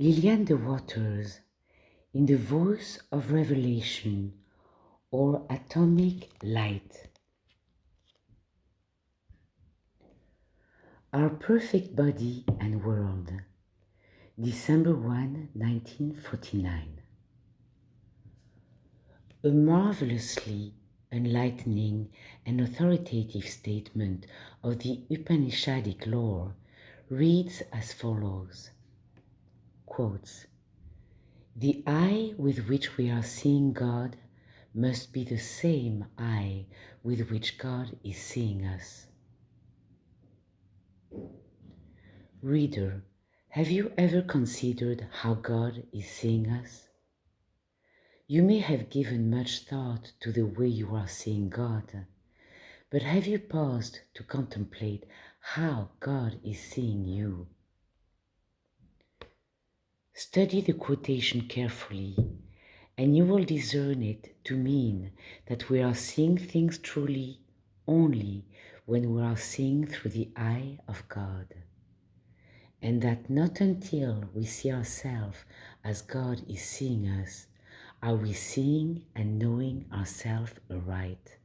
Lillian the Waters, in the voice of revelation or atomic light. Our perfect body and world, December 1, 1949. A marvelously enlightening and authoritative statement of the Upanishadic lore reads as follows, quotes, "The eye with which we are seeing God must be the same eye with which God is seeing us." Reader, have you ever considered how God is seeing us? You may have given much thought to the way you are seeing God, but have you paused to contemplate how God is seeing you? Study the quotation carefully, and you will discern it to mean that we are seeing things truly only when we are seeing through the eye of God, and that not until we see ourselves as God is seeing us are we seeing and knowing ourselves aright.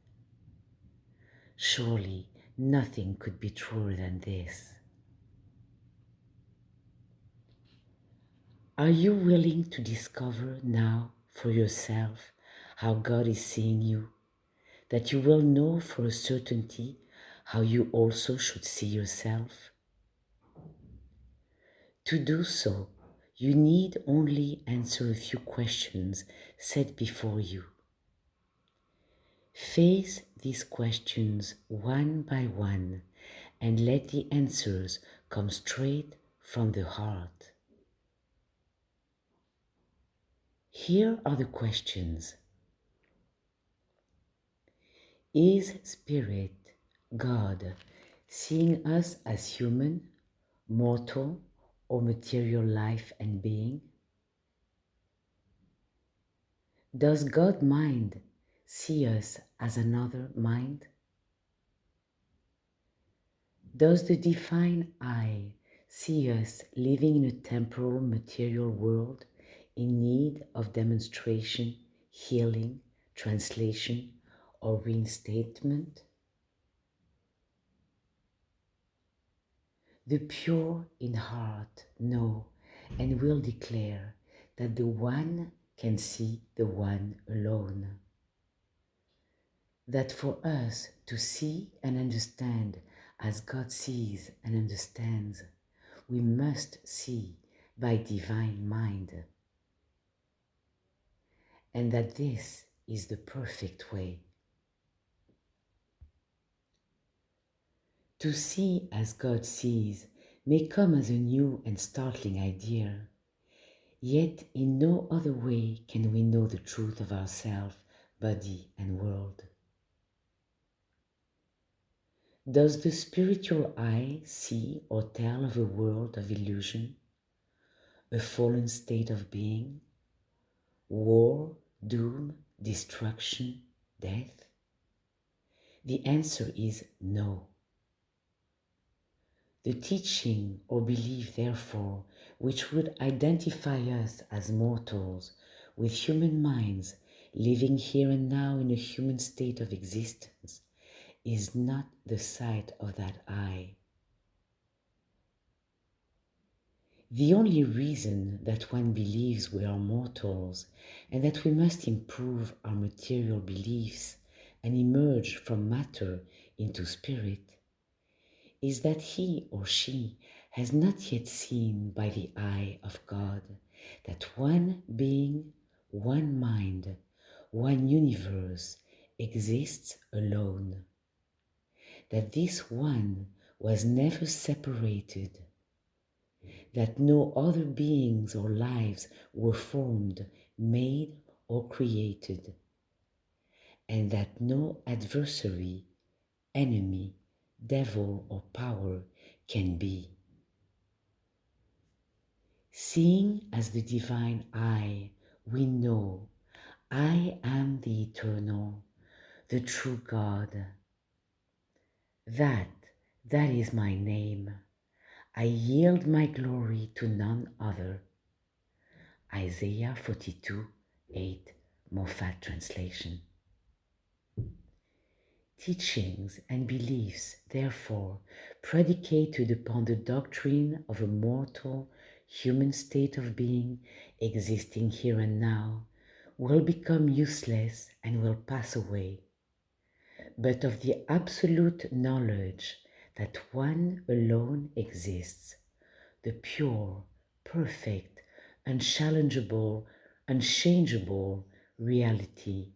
Surely nothing could be truer than this. Are you willing to discover now for yourself how God is seeing you, that you will know for a certainty how you also should see yourself? To do so, you need only answer a few questions set before you. Face these questions one by one and let the answers come straight from the heart. Here are the questions. Is Spirit, God, seeing us as human, mortal, or material life and being? Does God mind see us as another mind? Does the divine I see us living in a temporal material world in need of demonstration, healing, translation, or reinstatement? The pure in heart know and will declare that the One can see the One alone. That for us to see and understand as God sees and understands, we must see by divine mind. And that this is the perfect way. To see as God sees may come as a new and startling idea, yet in no other way can we know the truth of ourselves, body and world. Does the spiritual eye see or tell of a world of illusion, a fallen state of being, war, doom, destruction, death? The answer is no. The teaching or belief, therefore, which would identify us as mortals with human minds living here and now in a human state of existence, is not the sight of that eye. The only reason that one believes we are mortals and that we must improve our material beliefs and emerge from matter into spirit is that he or she has not yet seen by the eye of God that one being, one mind, one universe exists alone, that this one was never separated, that no other beings or lives were formed, made, or created, and that no adversary, enemy, devil, or power can be. Seeing as the divine I, we know I am the eternal, the true God. That is my name. I yield my glory to none other. Isaiah 42:8, Moffat translation. Teachings and beliefs, therefore, predicated upon the doctrine of a mortal human state of being existing here and now, will become useless and will pass away. But of the absolute knowledge that one alone exists, the pure, perfect, unchangeable reality,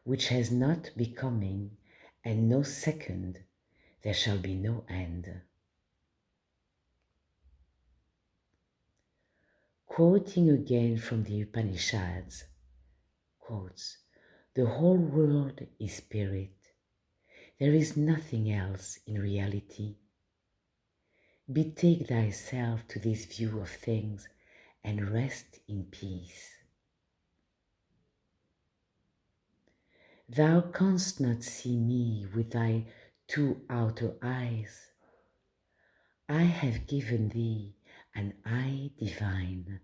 which has not becoming and no second, there shall be no end. Quoting again from the Upanishads, quotes, "The whole world is spirit. There is nothing else in reality. Betake thyself to this view of things and rest in peace. Thou canst not see me with thy two outer eyes. I have given thee an eye divine."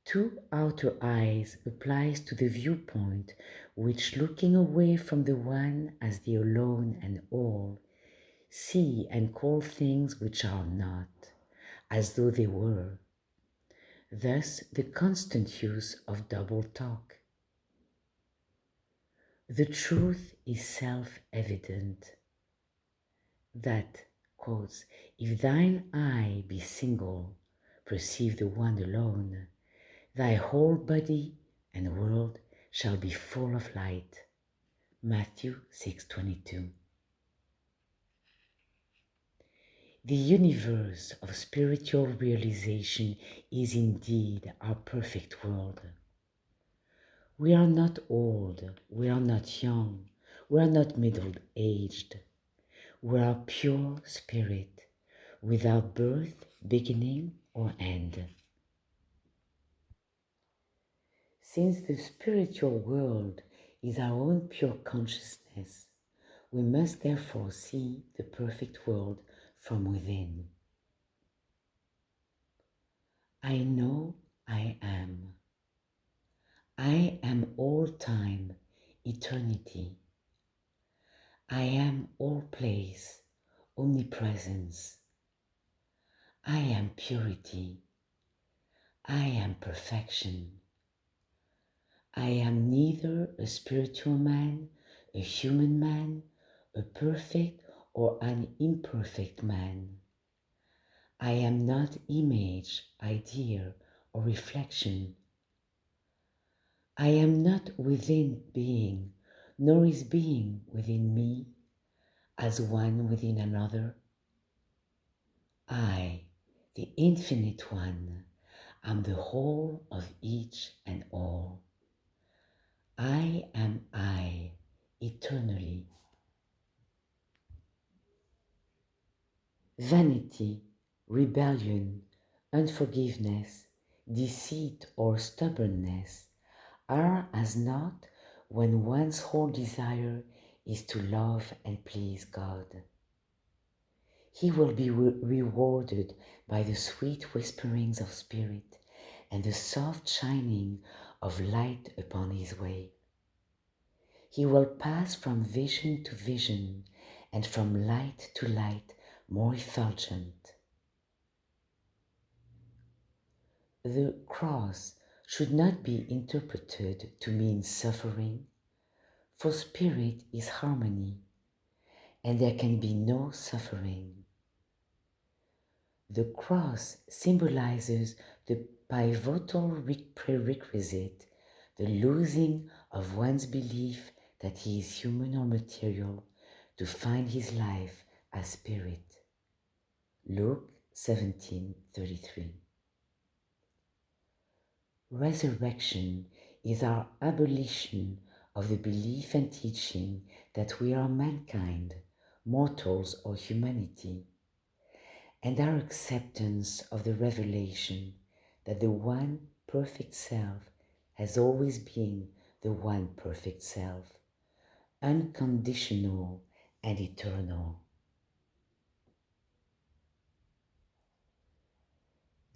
Two outer eyes applies to the viewpoint which, looking away from the one as the alone and all, see and call things which are not, as though they were. Thus the constant use of double talk. The truth is self-evident that, quotes, "If thine eye be single, perceive the one alone, thy whole body and world shall be full of light." Matthew 6:22. The universe of spiritual realization is indeed our perfect world. We are not old, we are not young, we are not middle-aged. We are pure spirit, without birth, beginning, or end. Since the spiritual world is our own pure consciousness, we must therefore see the perfect world from within. I know I am. I am all time, eternity. I am all place, omnipresence. I am purity. I am perfection. I am neither a spiritual man, a human man, a perfect or an imperfect man. I am not image, idea, or reflection. I am not within being, nor is being within me, as one within another. I, the Infinite One, am the whole of each and all. I am I, eternally. Vanity, rebellion, unforgiveness, deceit or stubbornness are as naught when one's whole desire is to love and please God. He will be rewarded by the sweet whisperings of spirit and the soft shining of light upon his way. He will pass from vision to vision and from light to light more effulgent. The cross should not be interpreted to mean suffering, for spirit is harmony, and there can be no suffering. The cross symbolizes the pivotal prerequisite, the losing of one's belief that he is human or material to find his life as spirit. Luke 17:33. Resurrection is our abolition of the belief and teaching that we are mankind, mortals or humanity, and our acceptance of the revelation that the one perfect self has always been the one perfect self, unconditional and eternal.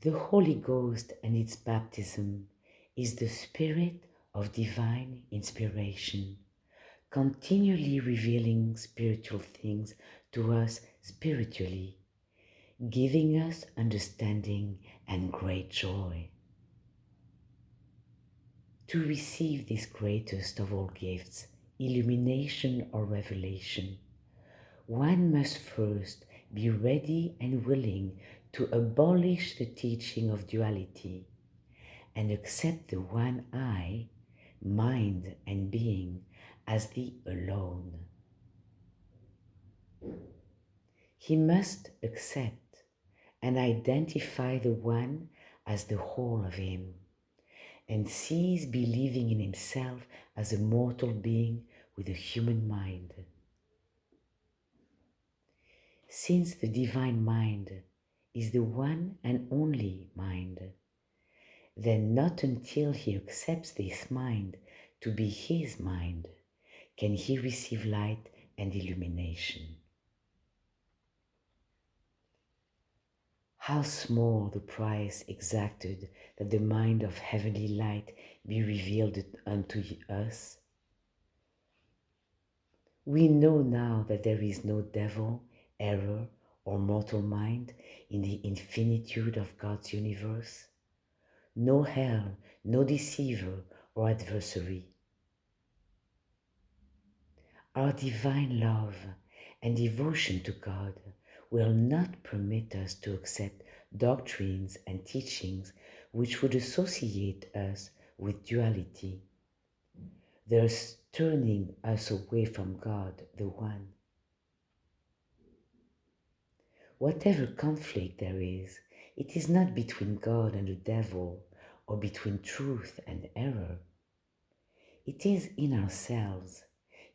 The Holy Ghost and its baptism is the spirit of divine inspiration, continually revealing spiritual things to us spiritually, giving us understanding and great joy. To receive this greatest of all gifts, illumination or revelation, one must first be ready and willing to abolish the teaching of duality and accept the one I, mind and being, as the alone. He must accept and identify the one as the whole of him, and cease believing in himself as a mortal being with a human mind. Since the divine mind is the one and only mind, then not until he accepts this mind to be his mind can he receive light and illumination. How small the price exacted that the mind of heavenly light be revealed unto us. We know now that there is no devil, error, or mortal mind in the infinitude of God's universe, no hell, no deceiver or adversary. Our divine love and devotion to God will not permit us to accept doctrines and teachings which would associate us with duality, thus turning us away from God, the One. Whatever conflict there is, it is not between God and the devil or between truth and error. It is in ourselves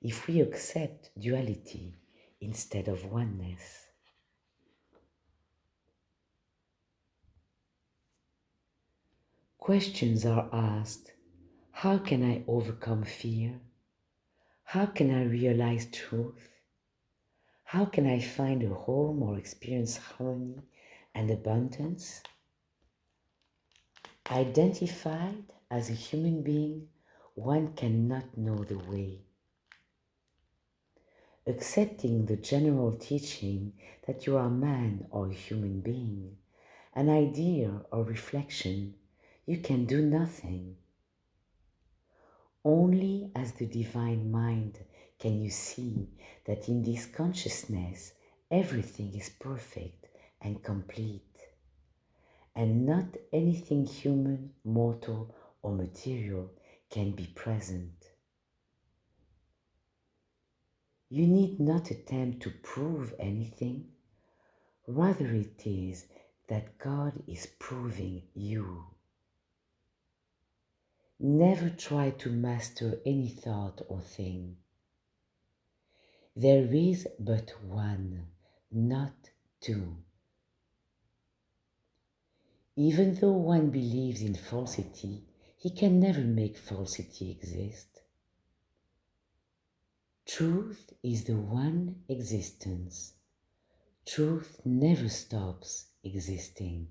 if we accept duality instead of oneness. Questions are asked: how can I overcome fear? How can I realize truth? How can I find a home or experience harmony and abundance? Identified as a human being, one cannot know the way. Accepting the general teaching that you are a man or a human being, an idea or reflection, you can do nothing. Only as the divine mind can you see that in this consciousness everything is perfect and complete, and not anything human, mortal, or material can be present. You need not attempt to prove anything, rather it is that God is proving you. Never try to master any thought or thing. There is but one, not two. Even though one believes in falsity, he can never make falsity exist. Truth is the one existence. Truth never stops existing.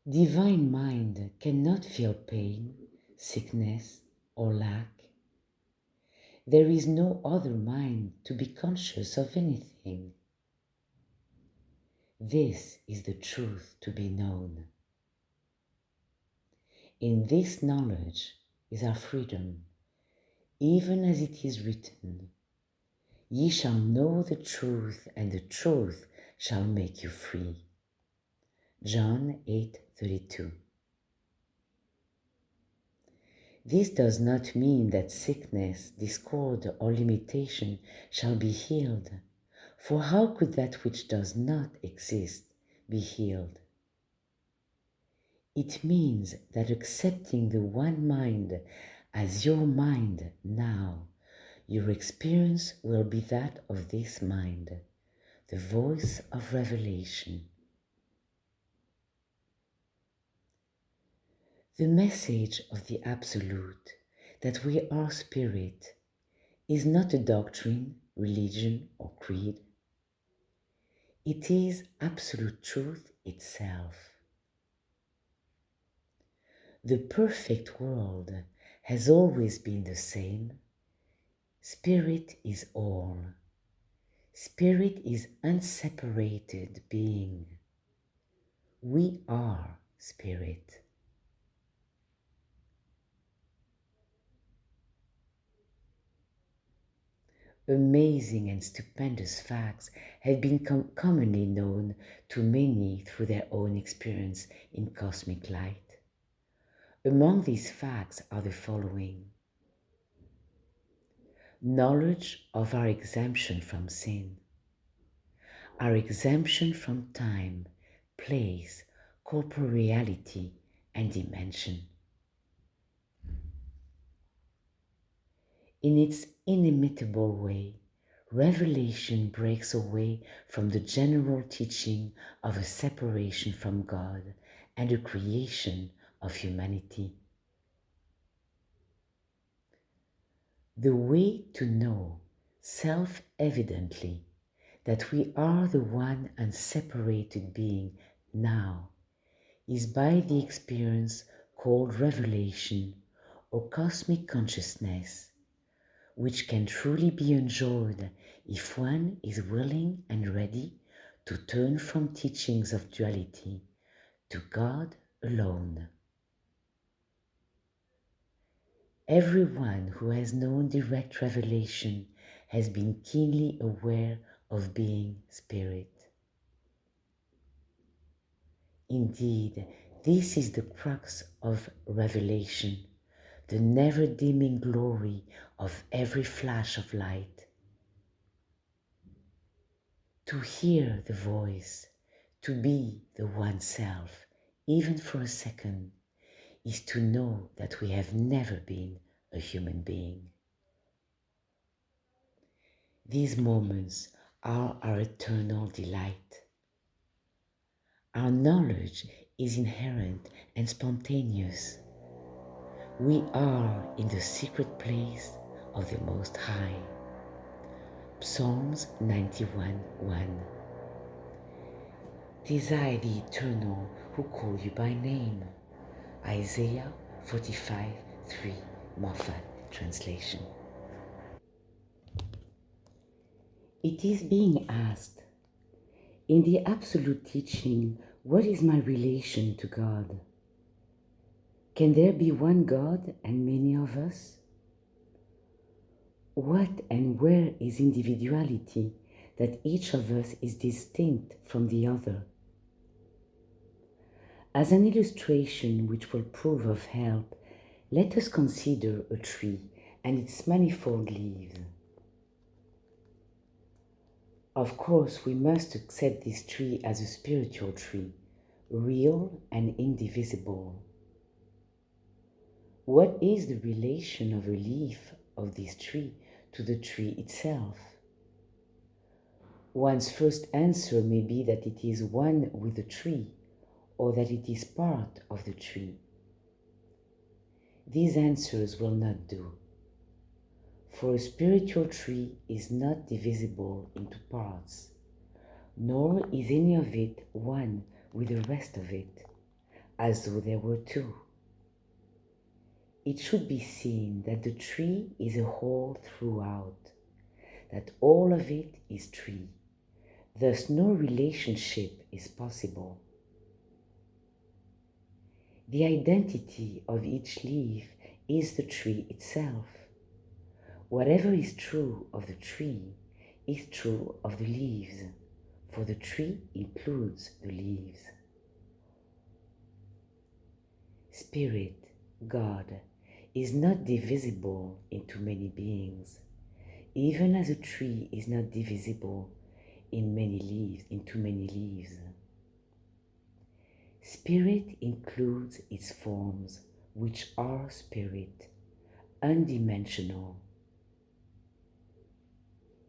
Divine mind cannot feel pain, sickness, or lack. There is no other mind to be conscious of anything. This is the truth to be known. In this knowledge is our freedom, even as it is written, "Ye shall know the truth, and the truth shall make you free." John 8:32. This does not mean that sickness, discord, or limitation shall be healed, for how could that which does not exist be healed? It means that accepting the one mind as your mind now, your experience will be that of this mind, the voice of revelation. The message of the Absolute, that we are spirit, is not a doctrine, religion, or creed. It is absolute truth itself. The perfect world has always been the same. Spirit is all. Spirit is unseparated being. We are spirit. Amazing and stupendous facts have been commonly known to many through their own experience in cosmic light. Among these facts are the following: knowledge of our exemption from sin, our exemption from time, place, corporeality, and dimension. In its inimitable way, revelation breaks away from the general teaching of a separation from God and a creation of humanity. The way to know self-evidently that we are the one unseparated being now is by the experience called revelation or cosmic consciousness, which can truly be enjoyed if one is willing and ready to turn from teachings of duality to God alone. Everyone who has known direct revelation has been keenly aware of being spirit. Indeed, this is the crux of revelation, the never-dimming glory of every flash of light. To hear the voice, to be the one self, even for a second, is to know that we have never been a human being. These moments are our eternal delight. Our knowledge is inherent and spontaneous. We are in the secret place of the Most High. Psalms 91:1. Desire the Eternal who call you by name. Isaiah 45:3, Moffat translation. It is being asked, in the absolute teaching, what is my relation to God? Can there be one God and many of us? What and where is individuality that each of us is distinct from the other? As an illustration which will prove of help, let us consider a tree and its manifold leaves. Of course, we must accept this tree as a spiritual tree, real and indivisible. What is the relation of a leaf of this tree to the tree itself? One's first answer may be that it is one with the tree, or that it is part of the tree. These answers will not do, for a spiritual tree is not divisible into parts, nor is any of it one with the rest of it, as though there were two. It should be seen that the tree is a whole throughout, that all of it is tree, thus no relationship is possible. The identity of each leaf is the tree itself. Whatever is true of the tree is true of the leaves, for the tree includes the leaves. Spirit, God, is not divisible into many beings, even as a tree is not divisible in many leaves, into many leaves. Spirit includes its forms, which are spirit, undimensional.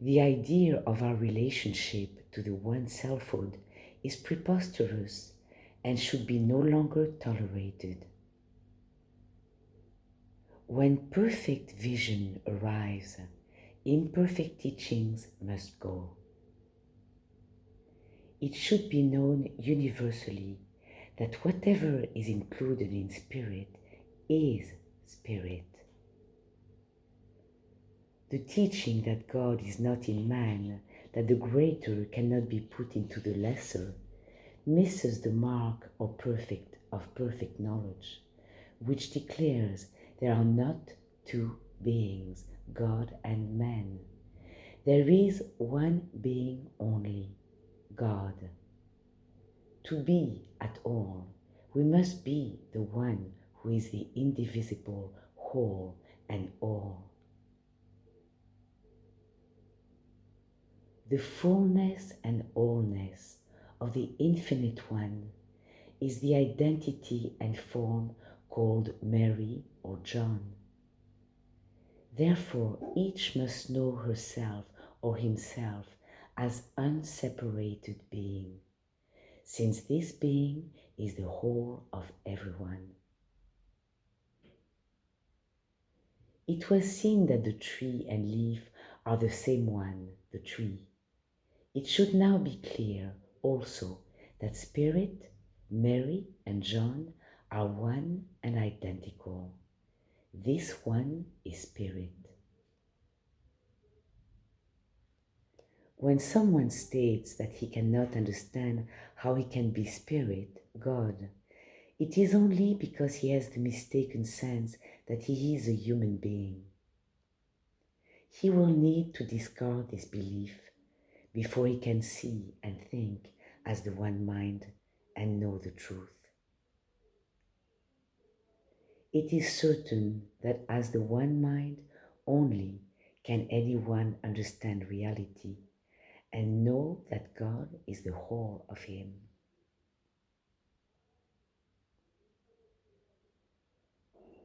The idea of our relationship to the one selfhood is preposterous and should be no longer tolerated. When perfect vision arrives, imperfect teachings must go. It should be known universally that whatever is included in spirit is spirit. The teaching that God is not in man, that the greater cannot be put into the lesser, misses the mark of perfect knowledge, which declares there are not two beings, God and man. There is one being only, God. To be at all, we must be the one who is the indivisible whole and all. The fullness and allness of the Infinite One is the identity and form called Mary or John. Therefore, each must know herself or himself as unseparated being, since this being is the whole of everyone. It was seen that the tree and leaf are the same one, the tree. It should now be clear also that Spirit, Mary, and John are one and identical. This one is Spirit. When someone states that he cannot understand how he can be Spirit, God, it is only because he has the mistaken sense that he is a human being. He will need to discard this belief before he can see and think as the one mind and know the truth. It is certain that as the one mind only can anyone understand reality and know that God is the whole of him.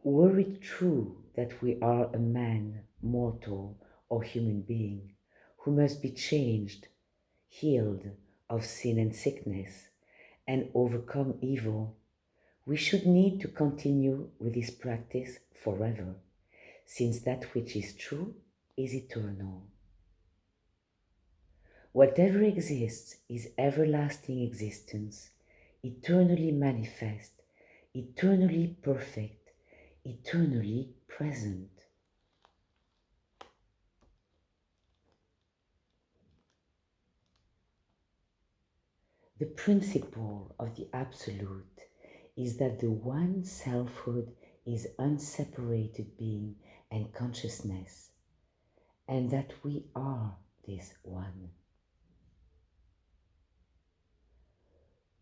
Were it true that we are a man, mortal, or human being who must be changed, healed of sin and sickness, and overcome evil, we should need to continue with this practice forever, since that which is true is eternal. Whatever exists is everlasting existence, eternally manifest, eternally perfect, eternally present. The principle of the Absolute is that the one selfhood is unseparated being and consciousness, and that we are this one.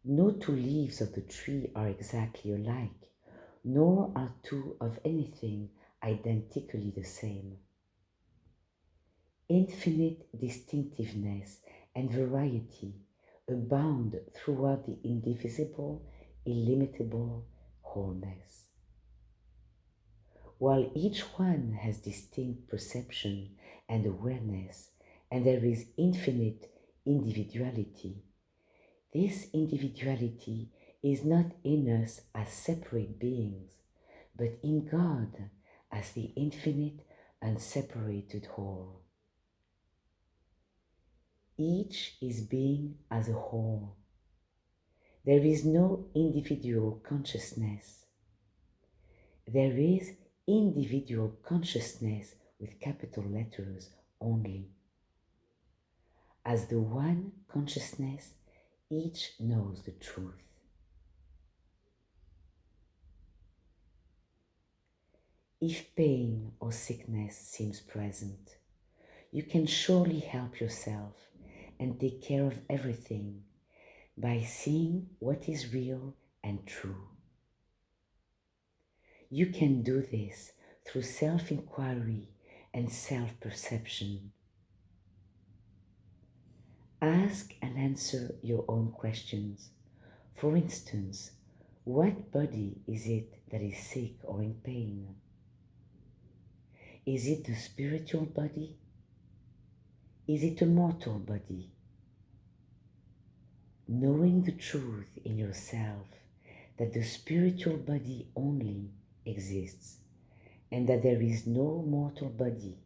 No two leaves of the tree are exactly alike, nor are two of anything identically the same. Infinite distinctiveness and variety abound throughout the indivisible, illimitable wholeness. While each one has distinct perception and awareness, and there is infinite individuality, this individuality is not in us as separate beings, but in God as the infinite, unseparated whole. Each is being as a whole. There is no individual consciousness. There is individual consciousness with capital letters only. As the one consciousness, each knows the truth. If pain or sickness seems present, you can surely help yourself and take care of everything by seeing what is real and true. You can do this through self-inquiry and self-perception. Ask and answer your own questions. For instance, what body is it that is sick or in pain? Is it the spiritual body? Is it a mortal body? Knowing the truth in yourself that the spiritual body only exists and that there is no mortal body,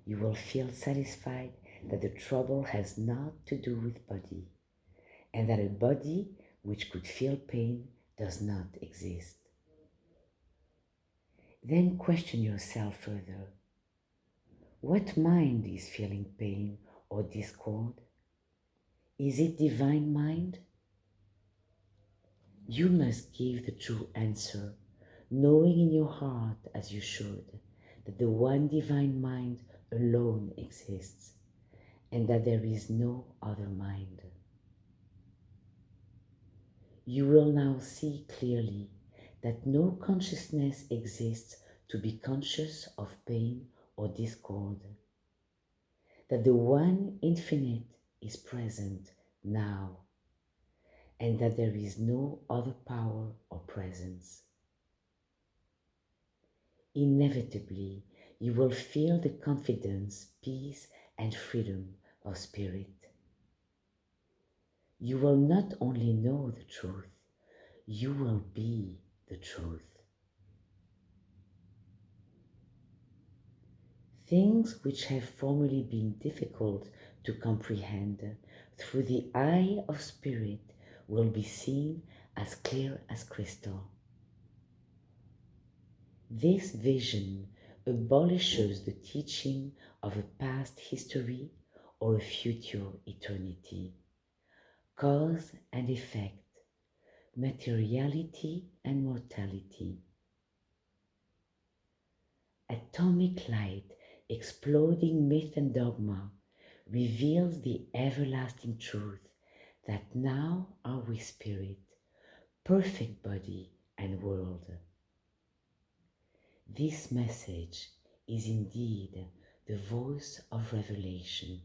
you will feel satisfied that the trouble has not to do with body, and that a body which could feel pain does not exist. Then question yourself further. What mind is feeling pain or discord? Is it divine mind? You must give the true answer, knowing in your heart, as you should, that the one divine mind alone exists, and that there is no other mind. You will now see clearly that no consciousness exists to be conscious of pain or discord, that the one infinite is present now, and that there is no other power or presence. Inevitably, you will feel the confidence, peace, and freedom of spirit. You will not only know the truth, you will be the truth. Things which have formerly been difficult to comprehend through the eye of spirit will be seen as clear as crystal. This vision abolishes the teaching of a past history or a future eternity, cause and effect, materiality and mortality. Atomic light, exploding myth and dogma, reveals the everlasting truth that now are we spirit, perfect body and world. This message is indeed the voice of revelation.